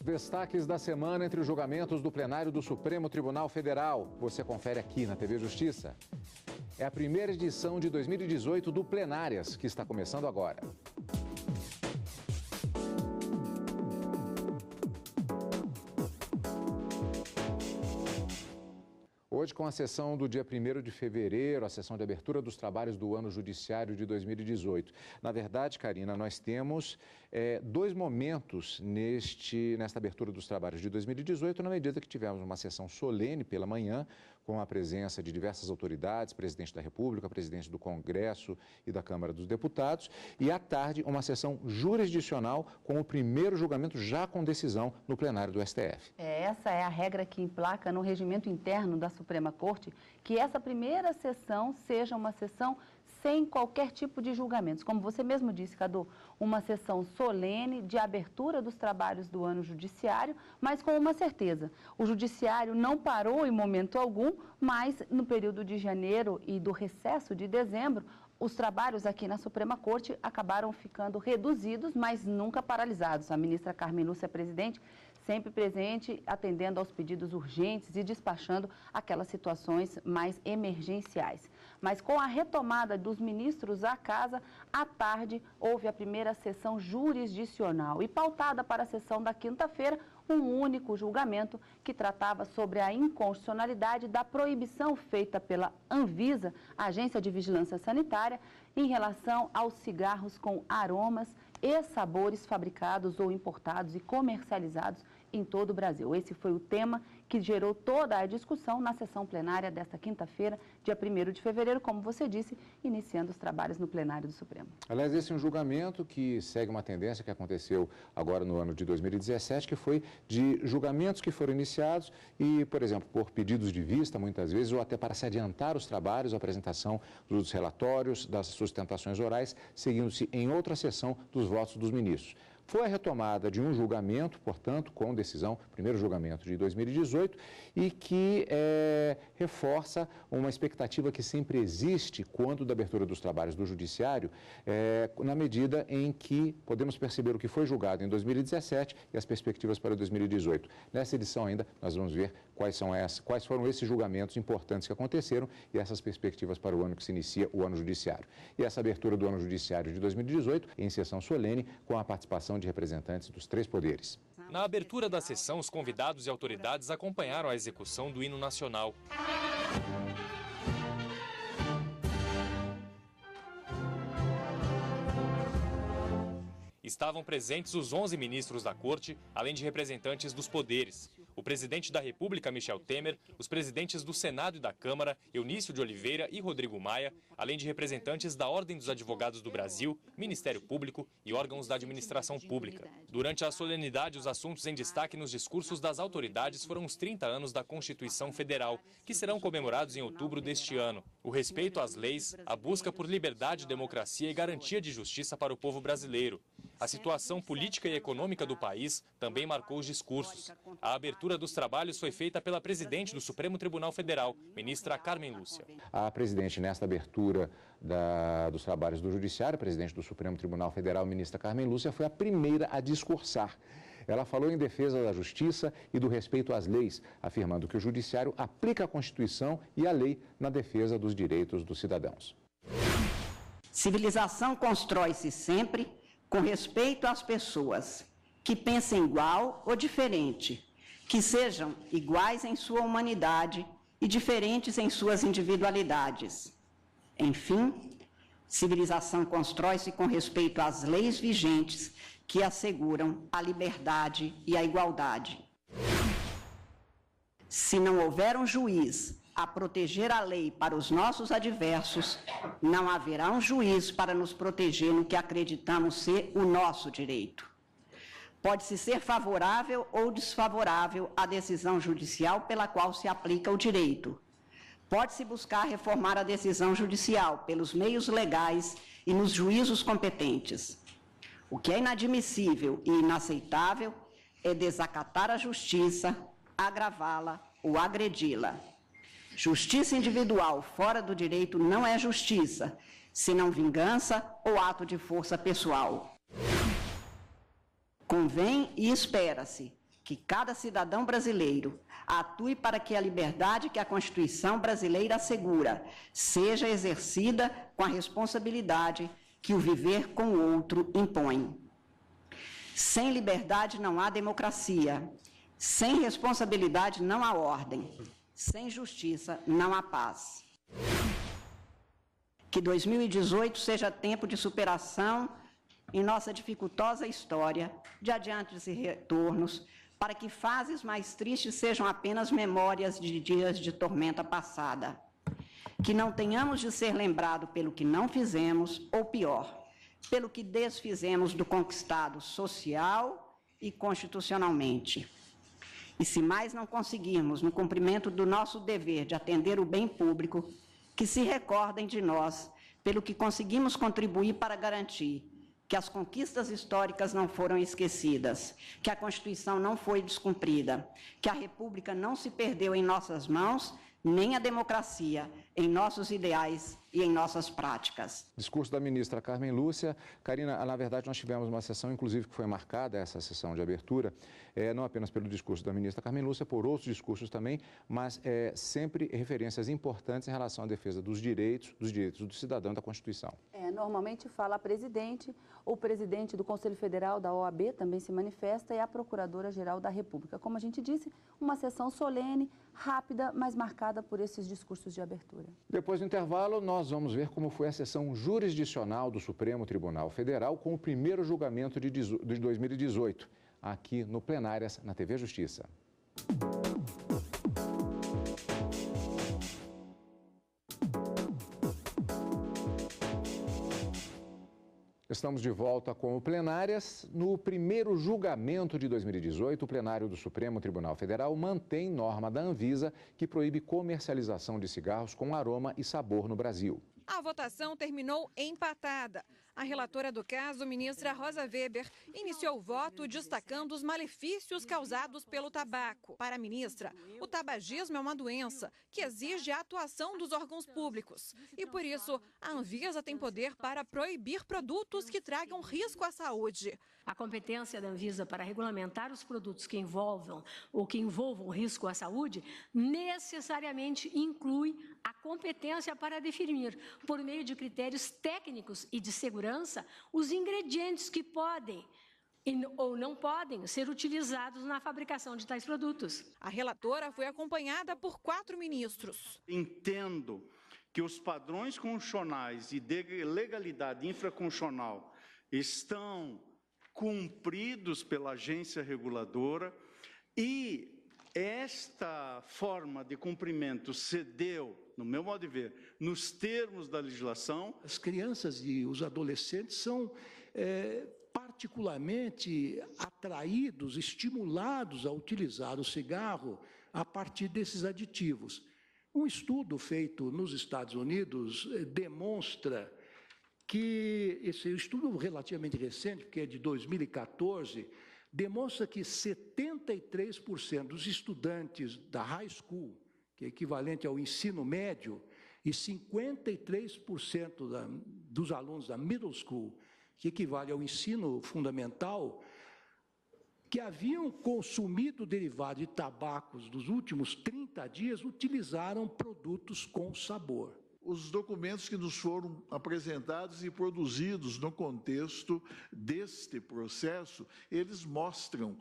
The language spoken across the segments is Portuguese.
Destaques da semana entre os julgamentos do plenário do Supremo Tribunal Federal. Você confere aqui na TV Justiça. É a primeira edição de 2018 do Plenárias, que está começando agora. Hoje, com a sessão do dia 1º de fevereiro, a sessão de abertura dos trabalhos do ano judiciário de 2018. Na verdade, Karina, nós temos dois momentos nesta abertura dos trabalhos de 2018, na medida que tivemos uma sessão solene pela manhã, com a presença de diversas autoridades, presidente da República, presidente do Congresso e da Câmara dos Deputados, e à tarde uma sessão jurisdicional com o primeiro julgamento já com decisão no plenário do STF. Essa é a regra que emplaca no regimento interno da Suprema Corte, que essa primeira sessão seja uma sessão sem qualquer tipo de julgamentos. Como você mesmo disse, Cadu, uma sessão solene de abertura dos trabalhos do ano judiciário, mas com uma certeza. O judiciário não parou em momento algum, mas no período de janeiro e do recesso de dezembro, os trabalhos aqui na Suprema Corte acabaram ficando reduzidos, mas nunca paralisados. A ministra Carmen Lúcia, presidente, sempre presente, atendendo aos pedidos urgentes e despachando aquelas situações mais emergenciais. Mas com a retomada dos ministros à casa, à tarde houve a primeira sessão jurisdicional e pautada para a sessão da quinta-feira, um único julgamento que tratava sobre a inconstitucionalidade da proibição feita pela Anvisa, Agência de Vigilância Sanitária, em relação aos cigarros com aromas e sabores fabricados ou importados e comercializados em todo o Brasil. Esse foi o tema que gerou toda a discussão na sessão plenária desta quinta-feira, dia 1º de fevereiro, como você disse, iniciando os trabalhos no plenário do Supremo. Aliás, esse é um julgamento que segue uma tendência que aconteceu agora no ano de 2017, que foi de julgamentos que foram iniciados e, por exemplo, por pedidos de vista, muitas vezes, ou até para se adiantar os trabalhos, a apresentação dos relatórios, das sustentações orais, seguindo-se em outra sessão dos votos dos ministros. Foi a retomada de um julgamento, portanto, com decisão, primeiro julgamento de 2018, e que reforça uma expectativa que sempre existe quando da abertura dos trabalhos do Judiciário, na medida em que podemos perceber o que foi julgado em 2017 e as perspectivas para 2018. Nessa edição ainda, nós vamos ver quais foram esses julgamentos importantes que aconteceram e essas perspectivas para o ano que se inicia o ano judiciário. E essa abertura do ano judiciário de 2018 em sessão solene com a participação de representantes dos três poderes. Na abertura da sessão, os convidados e autoridades acompanharam a execução do hino nacional. Estavam presentes os 11 ministros da Corte, além de representantes dos poderes. O presidente da República, Michel Temer, os presidentes do Senado e da Câmara, Eunício de Oliveira e Rodrigo Maia, além de representantes da Ordem dos Advogados do Brasil, Ministério Público e órgãos da administração pública. Durante a solenidade, os assuntos em destaque nos discursos das autoridades foram os 30 anos da Constituição Federal, que serão comemorados em outubro deste ano. O respeito às leis, a busca por liberdade, democracia e garantia de justiça para o povo brasileiro. A situação política e econômica do país também marcou os discursos. A abertura dos trabalhos foi feita pela presidente do Supremo Tribunal Federal, ministra Carmen Lúcia. A presidente, nesta abertura dos trabalhos do Judiciário, a presidente do Supremo Tribunal Federal, ministra Carmen Lúcia, foi a primeira a discursar. Ela falou em defesa da justiça e do respeito às leis, afirmando que o Judiciário aplica a Constituição e a lei na defesa dos direitos dos cidadãos. Civilização constrói-se sempre com respeito às pessoas, que pensem igual ou diferente, que sejam iguais em sua humanidade e diferentes em suas individualidades. Enfim, civilização constrói-se com respeito às leis vigentes que asseguram a liberdade e a igualdade. Se não houver um juiz a proteger a lei para os nossos adversos, não haverá um juiz para nos proteger no que acreditamos ser o nosso direito. Pode-se ser favorável ou desfavorável à decisão judicial pela qual se aplica o direito. Pode-se buscar reformar a decisão judicial pelos meios legais e nos juízos competentes. O que é inadmissível e inaceitável é desacatar a justiça, agravá-la ou agredi-la. Justiça individual fora do direito não é justiça, senão vingança ou ato de força pessoal. Convém e espera-se que cada cidadão brasileiro atue para que a liberdade que a Constituição brasileira assegura seja exercida com a responsabilidade que o viver com o outro impõe. Sem liberdade não há democracia, sem responsabilidade não há ordem, sem justiça não há paz. Que 2018 seja tempo de superação em nossa dificultosa história, de adiantes e retornos, para que fases mais tristes sejam apenas memórias de dias de tormenta passada. Que não tenhamos de ser lembrados pelo que não fizemos, ou pior, pelo que desfizemos do conquistado social e constitucionalmente. E se mais não conseguirmos, no cumprimento do nosso dever de atender o bem público, que se recordem de nós pelo que conseguimos contribuir para garantir que as conquistas históricas não foram esquecidas, que a Constituição não foi descumprida, que a República não se perdeu em nossas mãos, nem a democracia em nossos ideais e em nossas práticas. Discurso da ministra Carmen Lúcia. Karina, na verdade nós tivemos uma sessão, inclusive, que foi marcada, essa sessão de abertura, não apenas pelo discurso da ministra Carmen Lúcia, por outros discursos também, mas sempre referências importantes em relação à defesa dos direitos do cidadão e da Constituição. Normalmente fala a presidente, o presidente do Conselho Federal da OAB também se manifesta e a Procuradora-Geral da República. Como a gente disse, uma sessão solene, rápida, mas marcada por esses discursos de abertura. Depois do intervalo, nós vamos ver como foi a sessão jurisdicional do Supremo Tribunal Federal com o primeiro julgamento de 2018, aqui no Plenárias, na TV Justiça. Estamos de volta com o Plenárias. No primeiro julgamento de 2018, o plenário do Supremo Tribunal Federal mantém norma da Anvisa que proíbe comercialização de cigarros com aroma e sabor no Brasil. A votação terminou empatada. A relatora do caso, ministra Rosa Weber, iniciou o voto destacando os malefícios causados pelo tabaco. Para a ministra, o tabagismo é uma doença que exige a atuação dos órgãos públicos. E por isso, a Anvisa tem poder para proibir produtos que tragam risco à saúde. A competência da Anvisa para regulamentar os produtos que envolvam risco à saúde necessariamente inclui a competência para definir, por meio de critérios técnicos e de segurança, os ingredientes que podem ou não podem ser utilizados na fabricação de tais produtos. A relatora foi acompanhada por 4 ministros. Entendo que os padrões constitucionais e de legalidade infraconstitucional estão cumpridos pela agência reguladora e esta forma de cumprimento cedeu, no meu modo de ver, nos termos da legislação. As crianças e os adolescentes são particularmente atraídos, estimulados a utilizar o cigarro a partir desses aditivos. Um estudo feito nos Estados Unidos demonstra que, esse estudo relativamente recente, que é de 2014, demonstra que 73% dos estudantes da high school, que é equivalente ao ensino médio, e 53% dos alunos da middle school, que equivale ao ensino fundamental, que haviam consumido derivado de tabacos nos últimos 30 dias, utilizaram produtos com sabor. Os documentos que nos foram apresentados e produzidos no contexto deste processo, eles mostram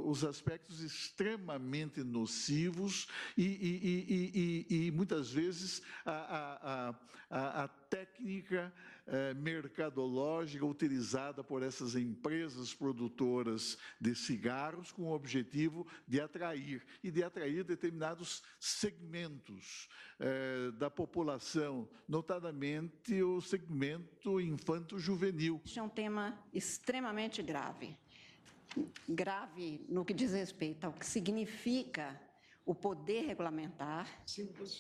os aspectos extremamente nocivos e muitas vezes a técnica mercadológica utilizada por essas empresas produtoras de cigarros com o objetivo de atrair determinados segmentos da população, notadamente o segmento infanto-juvenil. Este é um tema extremamente grave. Grave no que diz respeito ao que significa o poder regulamentar,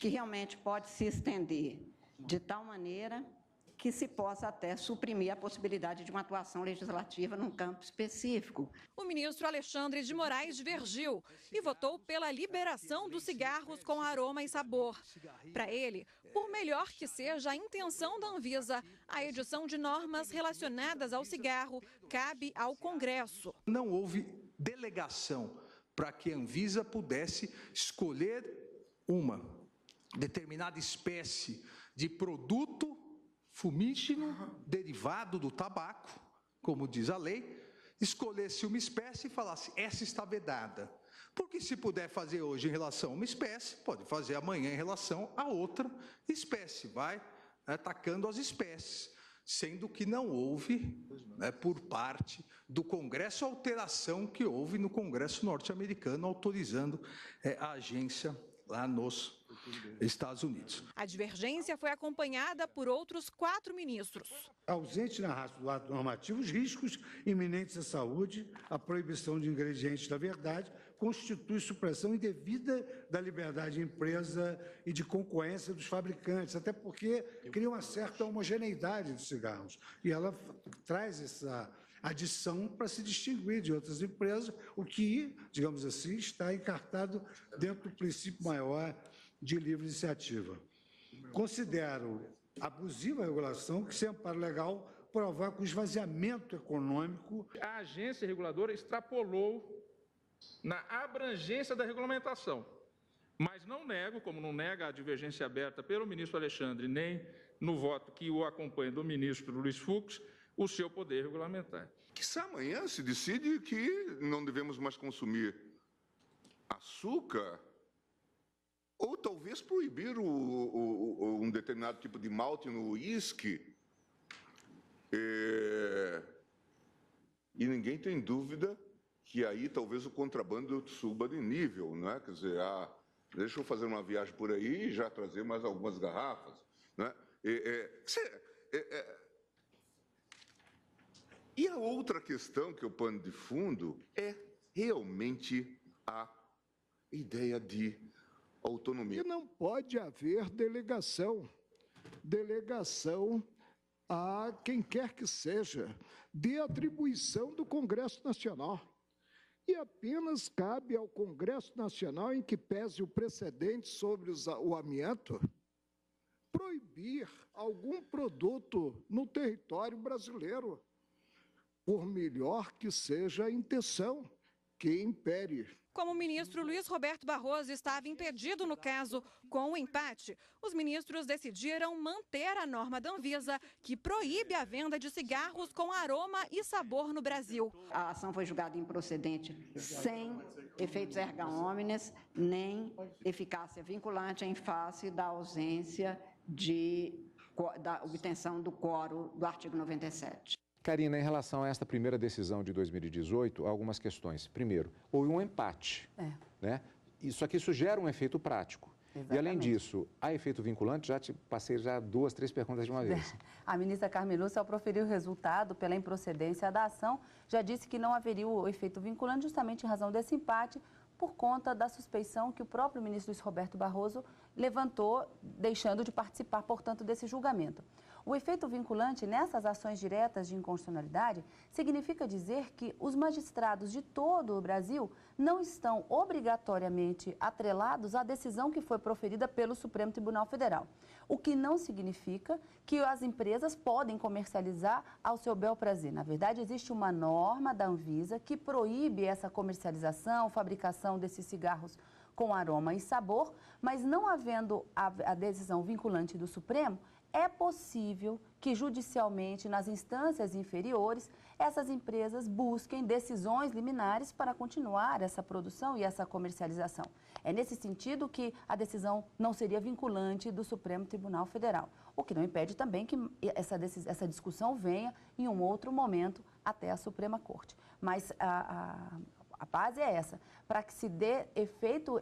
que realmente pode se estender de tal maneira que se possa até suprimir a possibilidade de uma atuação legislativa num campo específico. O ministro Alexandre de Moraes divergiu e votou pela liberação dos cigarros com aroma e sabor. Para ele, por melhor que seja a intenção da Anvisa, a edição de normas relacionadas ao cigarro cabe ao Congresso. Não houve delegação para que a Anvisa pudesse escolher uma determinada espécie de produto fumígeno derivado do tabaco, como diz a lei, escolhesse uma espécie e falasse, essa está vedada. Porque se puder fazer hoje em relação a uma espécie, pode fazer amanhã em relação a outra espécie, vai atacando as espécies, sendo que não houve, por parte do Congresso, a alteração que houve no Congresso norte-americano, autorizando a agência lá nos Estados Unidos. A divergência foi acompanhada por outros 4 ministros. Ausente na raça do ato normativo, os riscos iminentes à saúde, a proibição de ingredientes da verdade, constitui supressão indevida da liberdade de empresa e de concorrência dos fabricantes, até porque cria uma certa homogeneidade dos cigarros. E ela traz essa adição para se distinguir de outras empresas, o que, digamos assim, está encartado dentro do princípio maior de livre iniciativa. Considero abusiva a regulação que, sem amparo legal, provoca o esvaziamento econômico. A agência reguladora extrapolou na abrangência da regulamentação, mas não nego, como não nega a divergência aberta pelo ministro Alexandre, nem no voto que o acompanha do ministro Luiz Fux, o seu poder regulamentar. Quiçá amanhã se decide que não devemos mais consumir açúcar, ou talvez proibir um determinado tipo de malte no uísque. E ninguém tem dúvida que aí talvez o contrabando suba de nível, não é? Quer dizer, deixa eu fazer uma viagem por aí e já trazer mais algumas garrafas, não é? E a outra questão que é o pano de fundo é realmente a ideia de autonomia. E não pode haver delegação a quem quer que seja, de atribuição do Congresso Nacional. E apenas cabe ao Congresso Nacional, em que pese o precedente sobre o amianto, proibir algum produto no território brasileiro, por melhor que seja a intenção que impere. Como o ministro Luiz Roberto Barroso estava impedido no caso, com o empate, os ministros decidiram manter a norma da Anvisa, que proíbe a venda de cigarros com aroma e sabor no Brasil. A ação foi julgada improcedente, sem efeitos erga omnes, nem eficácia vinculante em face da ausência da obtenção do quórum do artigo 97. Karina, em relação a esta primeira decisão de 2018, há algumas questões. Primeiro, houve um empate, né? Isso aqui gera um efeito prático. Exatamente. E, além disso, há efeito vinculante? Já te passei 2, 3 perguntas de uma vez. A ministra Carmen Lúcia, ao proferir o resultado pela improcedência da ação, já disse que não haveria o efeito vinculante justamente em razão desse empate, por conta da suspeição que o próprio ministro Luiz Roberto Barroso levantou, deixando de participar, portanto, desse julgamento. O efeito vinculante nessas ações diretas de inconstitucionalidade significa dizer que os magistrados de todo o Brasil não estão obrigatoriamente atrelados à decisão que foi proferida pelo Supremo Tribunal Federal. O que não significa que as empresas podem comercializar ao seu bel prazer. Na verdade, existe uma norma da Anvisa que proíbe essa comercialização, fabricação desses cigarros com aroma e sabor, mas não havendo a decisão vinculante do Supremo, é possível que judicialmente, nas instâncias inferiores, essas empresas busquem decisões liminares para continuar essa produção e essa comercialização. É nesse sentido que a decisão não seria vinculante do Supremo Tribunal Federal, o que não impede também que essa discussão venha em um outro momento até a Suprema Corte. Mas a base é essa, para que se dê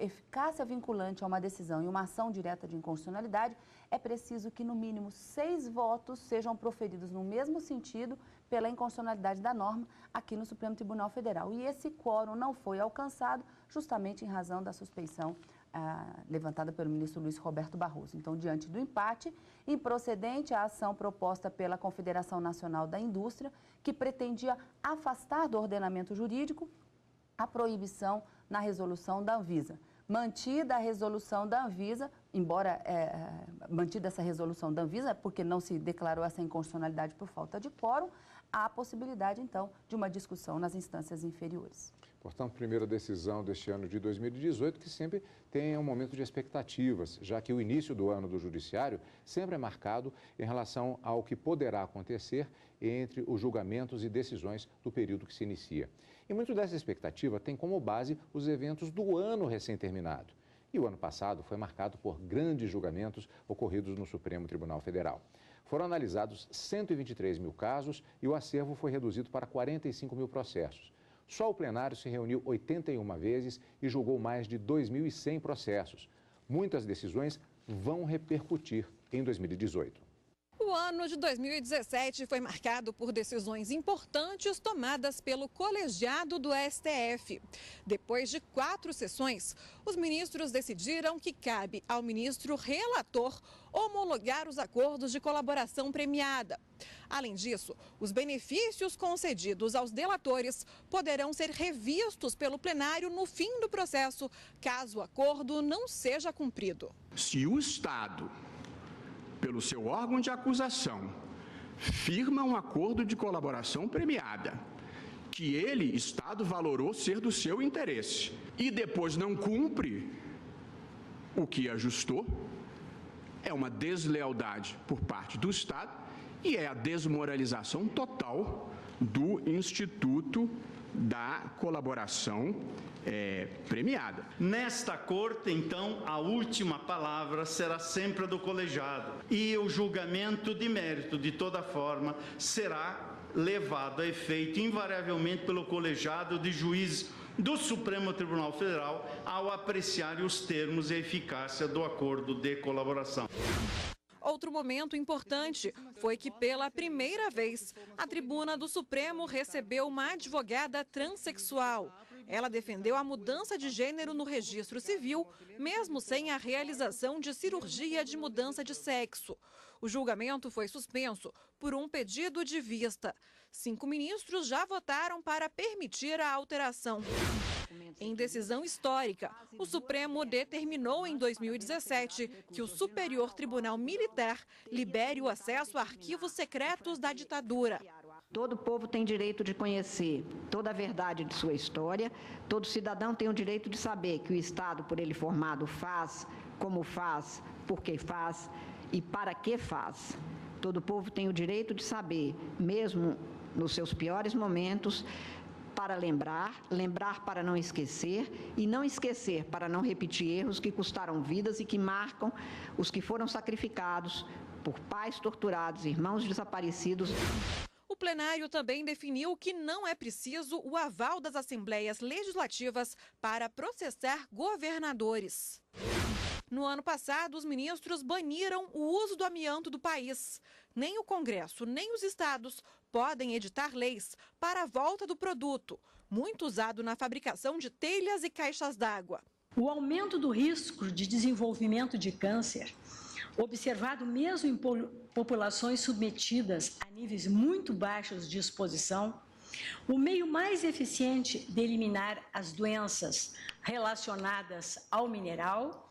eficácia vinculante a uma decisão e uma ação direta de inconstitucionalidade, é preciso que, no mínimo, 6 votos sejam proferidos no mesmo sentido pela inconstitucionalidade da norma aqui no Supremo Tribunal Federal. E esse quórum não foi alcançado justamente em razão da suspeição levantada pelo ministro Luiz Roberto Barroso. Então, diante do empate, improcedente a ação proposta pela Confederação Nacional da Indústria, que pretendia afastar do ordenamento jurídico a proibição na resolução da Anvisa. Mantida a resolução da Anvisa, embora mantida essa resolução da Anvisa, porque não se declarou essa inconstitucionalidade por falta de quórum, há a possibilidade, então, de uma discussão nas instâncias inferiores. Portanto, primeira decisão deste ano de 2018, que sempre tem um momento de expectativas, já que o início do ano do Judiciário sempre é marcado em relação ao que poderá acontecer entre os julgamentos e decisões do período que se inicia. E muito dessa expectativa tem como base os eventos do ano recém-terminado. E o ano passado foi marcado por grandes julgamentos ocorridos no Supremo Tribunal Federal. Foram analisados 123 mil casos e o acervo foi reduzido para 45 mil processos. Só o plenário se reuniu 81 vezes e julgou mais de 2.100 processos. Muitas decisões vão repercutir em 2018. O ano de 2017 foi marcado por decisões importantes tomadas pelo colegiado do STF. Depois de 4 sessões, os ministros decidiram que cabe ao ministro relator homologar os acordos de colaboração premiada. Além disso, os benefícios concedidos aos delatores poderão ser revistos pelo plenário no fim do processo, caso o acordo não seja cumprido. Se o Estado, pelo seu órgão de acusação, firma um acordo de colaboração premiada, que ele, Estado, valorou ser do seu interesse, e depois não cumpre o que ajustou, é uma deslealdade por parte do Estado e é a desmoralização total do Instituto da Colaboração premiada. Nesta corte, então, a última palavra será sempre a do colegiado e o julgamento de mérito, de toda forma, será levado a efeito invariavelmente pelo colegiado de juízes do Supremo Tribunal Federal ao apreciar os termos e a eficácia do acordo de colaboração. Outro momento importante foi que, pela primeira vez, a tribuna do Supremo recebeu uma advogada transexual. Ela defendeu a mudança de gênero no registro civil, mesmo sem a realização de cirurgia de mudança de sexo. O julgamento foi suspenso por um pedido de vista. 5 ministros já votaram para permitir a alteração. Em decisão histórica, o Supremo determinou em 2017 que o Superior Tribunal Militar libere o acesso a arquivos secretos da ditadura. Todo povo tem direito de conhecer toda a verdade de sua história. Todo cidadão tem o direito de saber que o Estado, por ele formado, faz, como faz, por que faz e para que faz. Todo povo tem o direito de saber, mesmo nos seus piores momentos, para lembrar para não esquecer e não esquecer para não repetir erros que custaram vidas e que marcam os que foram sacrificados por pais torturados, irmãos desaparecidos. O plenário também definiu que não é preciso o aval das assembleias legislativas para processar governadores. No ano passado, os ministros baniram o uso do amianto do país. Nem o Congresso, nem os estados podem editar leis para a volta do produto, muito usado na fabricação de telhas e caixas d'água. O aumento do risco de desenvolvimento de câncer, observado mesmo em populações submetidas a níveis muito baixos de exposição, o meio mais eficiente de eliminar as doenças relacionadas ao mineral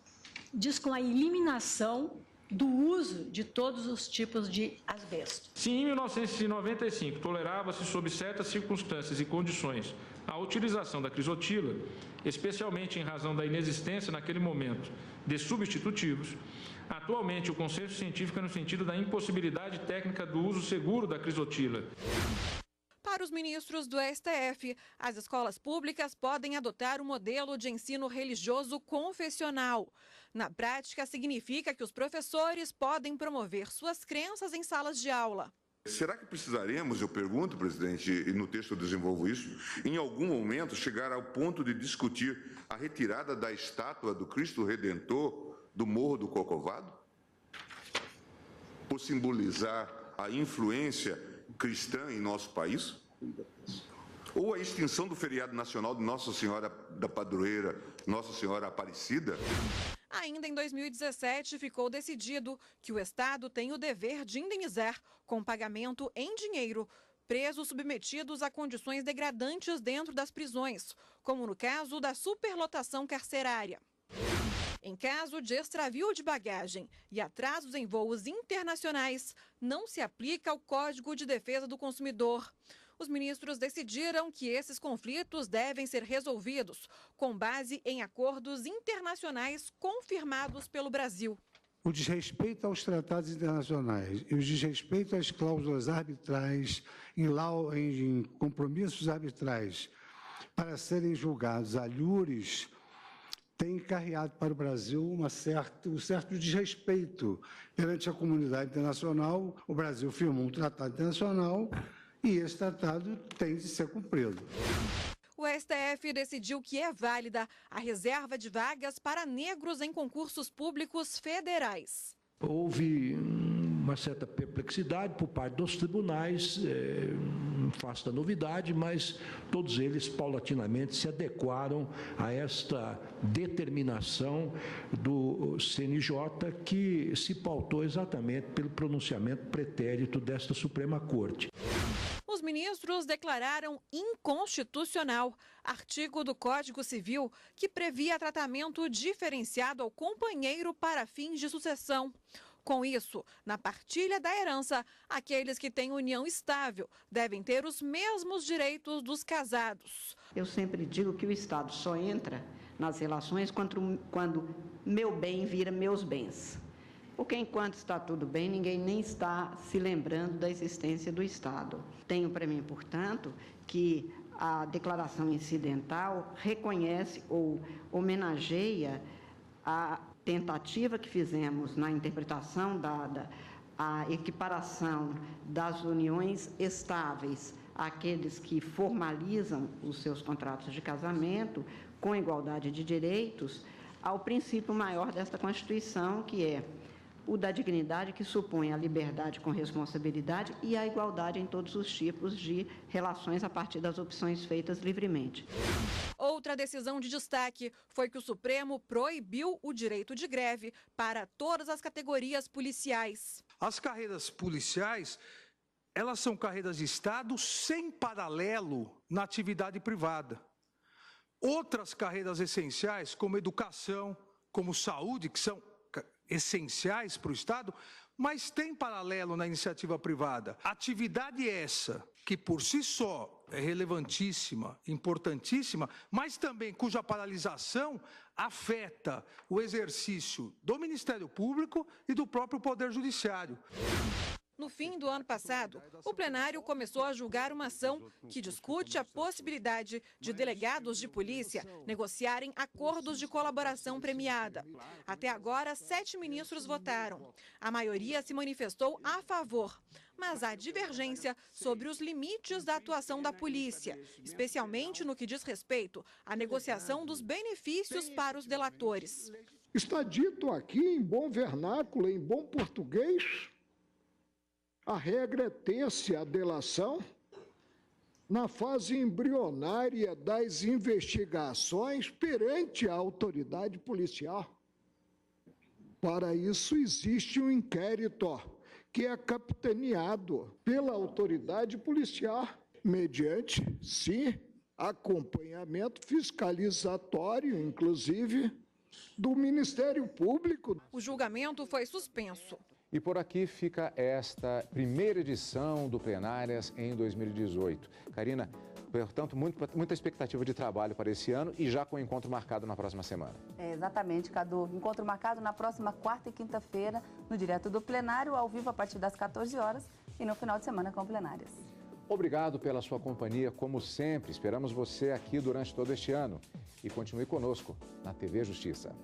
diz com a eliminação do uso de todos os tipos de asbesto. Se em 1995 tolerava-se sob certas circunstâncias e condições a utilização da crisotila, especialmente em razão da inexistência naquele momento de substitutivos, atualmente o consenso científico é no sentido da impossibilidade técnica do uso seguro da crisotila. Para os ministros do STF, as escolas públicas podem adotar um modelo de ensino religioso confessional. Na prática, significa que os professores podem promover suas crenças em salas de aula. Será que precisaremos, eu pergunto, presidente, e no texto eu desenvolvo isso, em algum momento chegar ao ponto de discutir a retirada da estátua do Cristo Redentor do Morro do Corcovado? Por simbolizar a influência cristã em nosso país? ou a extinção do feriado nacional de Nossa Senhora da Padroeira, Nossa Senhora Aparecida. Ainda em 2017, ficou decidido que o Estado tem o dever de indenizar, com pagamento em dinheiro, presos submetidos a condições degradantes dentro das prisões, como no caso da superlotação carcerária. Em caso de extravio de bagagem e atrasos em voos internacionais, não se aplica o Código de Defesa do Consumidor. Os ministros decidiram que esses conflitos devem ser resolvidos com base em acordos internacionais confirmados pelo Brasil. O desrespeito aos tratados internacionais e o desrespeito às cláusulas arbitrais em compromissos arbitrais para serem julgados alhures tem encarreado para o Brasil um certo desrespeito perante a comunidade internacional. O Brasil firmou um tratado internacional e esse tratado tem de ser cumprido. O STF decidiu que é válida a reserva de vagas para negros em concursos públicos federais. Houve uma certa perplexidade por parte dos tribunais, não faço da novidade, mas todos eles paulatinamente se adequaram a esta determinação do CNJ, que se pautou exatamente pelo pronunciamento pretérito desta Suprema Corte. Os ministros declararam inconstitucional artigo do Código Civil que previa tratamento diferenciado ao companheiro para fins de sucessão. Com isso, na partilha da herança, aqueles que têm união estável devem ter os mesmos direitos dos casados. Eu sempre digo que o Estado só entra nas relações quando meu bem vira meus bens. Porque enquanto está tudo bem, ninguém nem está se lembrando da existência do Estado. Tenho para mim, portanto, que a declaração incidental reconhece ou homenageia a tentativa que fizemos na interpretação dada à equiparação das uniões estáveis àqueles que formalizam os seus contratos de casamento com igualdade de direitos ao princípio maior desta Constituição, que é o da dignidade, que supõe a liberdade com responsabilidade e a igualdade em todos os tipos de relações a partir das opções feitas livremente. Outra decisão de destaque foi que o Supremo proibiu o direito de greve para todas as categorias policiais. As carreiras policiais, elas são carreiras de Estado sem paralelo na atividade privada. Outras carreiras essenciais, como educação, como saúde, que são essenciais para o Estado, mas tem paralelo na iniciativa privada. Atividade essa, que por si só é relevantíssima, importantíssima, mas também cuja paralisação afeta o exercício do Ministério Público e do próprio Poder Judiciário. No fim do ano passado, o plenário começou a julgar uma ação que discute a possibilidade de delegados de polícia negociarem acordos de colaboração premiada. Até agora, 7 ministros votaram. A maioria se manifestou a favor, mas há divergência sobre os limites da atuação da polícia, especialmente no que diz respeito à negociação dos benefícios para os delatores. Está dito aqui em bom vernáculo, em bom português, a regra é ter-se a delação na fase embrionária das investigações perante a autoridade policial. Para isso existe um inquérito que é capitaneado pela autoridade policial, mediante, sim, acompanhamento fiscalizatório, inclusive, do Ministério Público. O julgamento foi suspenso. E por aqui fica esta primeira edição do Plenárias em 2018. Karina, portanto, muita expectativa de trabalho para esse ano e já com o encontro marcado na próxima semana. Exatamente, Cadu. Encontro marcado na próxima quarta e quinta-feira, no Direto do Plenário, ao vivo a partir das 14 horas e no final de semana com Plenárias. Obrigado pela sua companhia, como sempre. Esperamos você aqui durante todo este ano. E continue conosco na TV Justiça.